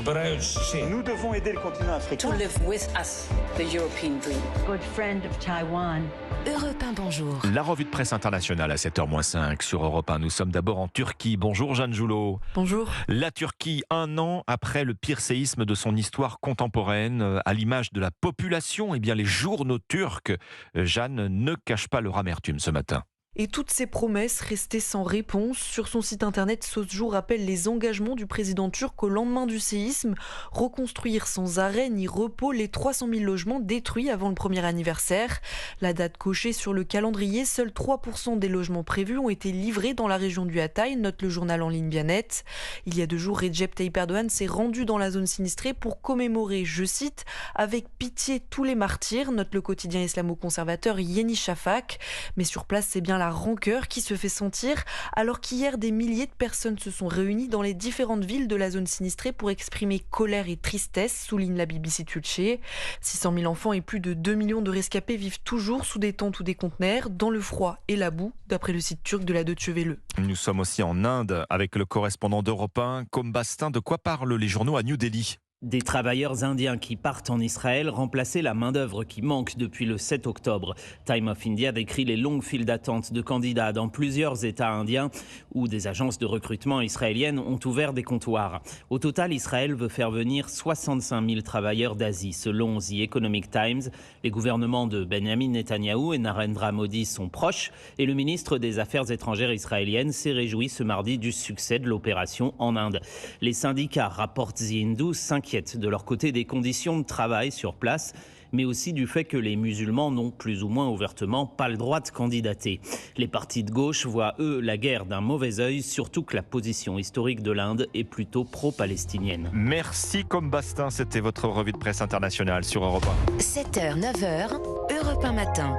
Nous devons aider le continent africain. To live with us, the European dream. Good friend of Taiwan. Europe 1, bonjour. La revue de presse internationale à 7h-5 sur Europe 1. Nous sommes d'abord en Turquie. Bonjour Jeanne Joulot. Bonjour. La Turquie, 1 an après le pire séisme de son histoire contemporaine, à l'image de la population, eh bien les journaux turcs, Jeanne, ne cachent pas leur amertume ce matin. Et toutes ces promesses restées sans réponse. Sur son site internet, Sözcü rappelle les engagements du président turc au lendemain du séisme. Reconstruire sans arrêt ni repos les 300 000 logements détruits avant le premier anniversaire. La date cochée sur le calendrier, seuls 3% des logements prévus ont été livrés dans la région du Hatay, note le journal en ligne Bianet. Il y a 2 jours, Recep Tayyip Erdogan s'est rendu dans la zone sinistrée pour commémorer, je cite, « avec pitié tous les martyrs », note le quotidien islamo-conservateur Yeni Shafak. Mais sur place, c'est bien la rancœur qui se fait sentir, alors qu'hier des milliers de personnes se sont réunies dans les différentes villes de la zone sinistrée pour exprimer colère et tristesse, souligne la BBC Türkçe. 600 000 enfants et plus de 2 millions de rescapés vivent toujours sous des tentes ou des conteneurs, dans le froid et la boue, d'après le site turc de la Deutsche Welle. Nous sommes aussi en Inde avec le correspondant d'Europe 1, Combastin. De quoi parlent les journaux à New Delhi ? Des travailleurs indiens qui partent en Israël remplacer la main-d'œuvre qui manque depuis le 7 octobre. Time of India décrit les longues files d'attente de candidats dans plusieurs États indiens où des agences de recrutement israéliennes ont ouvert des comptoirs. Au total, Israël veut faire venir 65 000 travailleurs d'Asie. Selon The Economic Times, les gouvernements de Benjamin Netanyahou et Narendra Modi sont proches et le ministre des Affaires étrangères israélienne s'est réjoui ce mardi du succès de l'opération en Inde. Les syndicats, rapportent The Hindu, s'inquiètent de leur côté des conditions de travail sur place, mais aussi du fait que les musulmans n'ont plus ou moins ouvertement pas le droit de candidater. Les partis de gauche voient, eux, la guerre d'un mauvais œil, surtout que la position historique de l'Inde est plutôt pro-palestinienne. Merci Combastin, c'était votre revue de presse internationale sur Europe 1. 7h, 9h, Europe 1 matin.